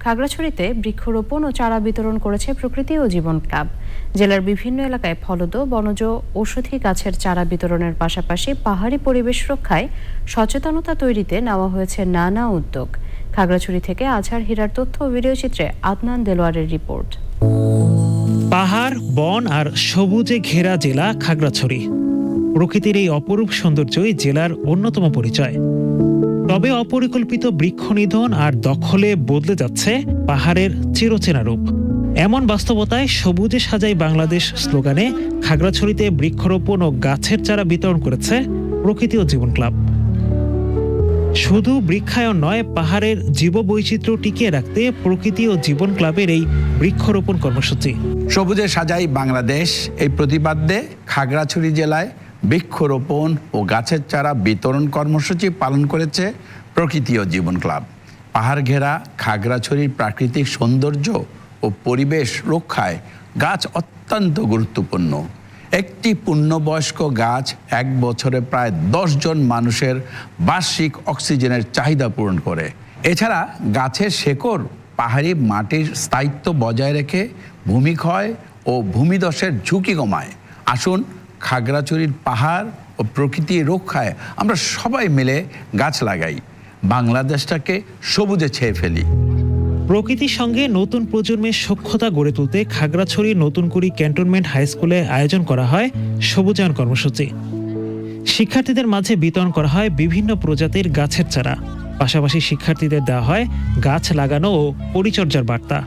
খাগড়াছড়িতে বৃক্ষরোপণ ও চারা বিতরণ করেছে প্রকৃতি ও জীবন ক্লাব। জেলার বিভিন্ন এলাকায় ফলদ, বনজ, ঔষধি গাছের চারা বিতরণের পাশাপাশি পাহাড়ি পরিবেশ রক্ষায় সচেতনতা তৈরিতে নেওয়া হয়েছে নানা উদ্যোগ। খাগড়াছড়ি থেকে আজহার হীরার তথ্য ও ভিডিওচিত্রে আদনান দেলোয়ারের রিপোর্ট। পাহাড়, বন আর সবুজে ঘেরা জেলা খাগড়াছড়ি। প্রকৃতির এই অপরূপ সৌন্দর্যই জেলার অন্যতম পরিচয়। তবে অপরিকল্পিত বৃক্ষনিধন আর দখলে বদলে যাচ্ছে পাহাড়ের চিরচেনা রূপ। এমন বাস্তবতায় সবুজে সাজাই বাংলাদেশ স্লোগানে খাগড়াছড়িতে বৃক্ষরোপণ ও গাছের চারা বিতরণ করেছে প্রকৃতি ও জীবন ক্লাব। শুধু বৃক্ষায়ন নয়, পাহাড়ের জীববৈচিত্র্য টিকিয়ে রাখতে প্রকৃতি ও জীবন ক্লাবের এই বৃক্ষরোপণ কর্মসূচি। সবুজে সাজাই বাংলাদেশ এই প্রতিপাদ্যে খাগড়াছড়ি জেলায় বৃক্ষরোপণ ও গাছের চারা বিতরণ কর্মসূচি পালন করেছে প্রকৃতি ও জীবন ক্লাব। পাহাড় ঘেরা খাগড়াছড়ির প্রাকৃতিক সৌন্দর্য ও পরিবেশ রক্ষায় গাছ অত্যন্ত গুরুত্বপূর্ণ। একটি পূর্ণবয়স্ক গাছ এক বছরে প্রায় 10 জন মানুষের বার্ষিক অক্সিজেনের চাহিদা পূরণ করে। এছাড়া গাছের শেকড় পাহাড়ি মাটির স্থায়িত্ব বজায় রেখে ভূমিক্ষয় ও ভূমিধসের ঝুঁকি কমায়। আসুন খাগড়াছড়ির পাহাড় ও প্রকৃতি রক্ষায় আমরা সবাই মিলে গাছ লাগাই, বাংলাদেশটাকে সবুজে ছেয়ে ফেলি। প্রকৃতির সঙ্গে নতুন প্রজন্মের সখ্যতা গড়ে তুলতে খাগড়াছড়ি নতুনকুড়ি ক্যান্টনমেন্ট হাই স্কুলে আয়োজন করা হয় সবুজায়ন কর্মসূচি। শিক্ষার্থীদের মাঝে বিতরণ করা হয় বিভিন্ন প্রজাতির গাছের চারা। পাশাপাশি শিক্ষার্থীদের দেওয়া হয় গাছ লাগানো ও পরিচর্যার বার্তা।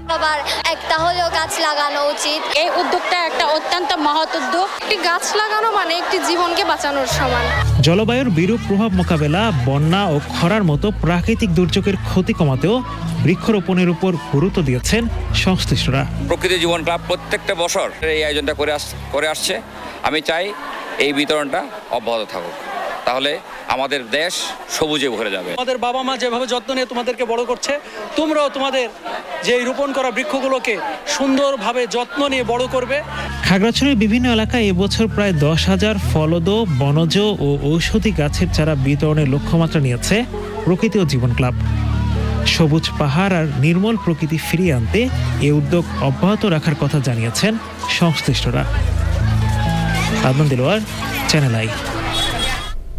একটা হলেও গাছ লাগানো উচিত। এই উদ্যোগটা একটা অত্যন্ত মহৎ উদ্যোগ। একটি গাছ লাগানো মানে একটি জীবনকে বাঁচানোর সমান। জলবায়ুর বিরূপ প্রভাব মোকাবেলা, বন্যা ও খরার মতো প্রাকৃতিক দুর্যোগের ক্ষতি কমাতেও বৃক্ষরোপণের উপর গুরুত্ব দিয়েছেন সংশ্লিষ্টরা। প্রকৃতি জীবন ক্লাব প্রত্যেকটা বছর এই আয়োজনটা করে আসছে। আমি চাই এই বিতরণটা অব্যাহত থাকুক, তাহলে আমাদের দেশ সবুজে ভরে যাবে। আমাদের বাবা মা যেভাবে যত্ন নিয়ে তোমাদেরকে বড় করছে, তোমরাও তোমাদের যে রোপণ করা বৃক্ষগুলোকে সুন্দরভাবে যত্ন নিয়ে বড় করবে। খাগড়াছড়ির বিভিন্ন এলাকায় এবছর প্রায় 10,000 ফলদ, বনজ ও ঔষধি গাছের চারা বিতরণের লক্ষ্যমাত্রা নিয়েছে প্রকৃতি ও জীবন ক্লাব। সবুজ পাহাড় আর নির্মল প্রকৃতি ফিরিয়ে আনতে এই উদ্যোগ অব্যাহত রাখার কথা জানিয়েছেন সংশ্লিষ্টরা। Adnan Delwar, channel I.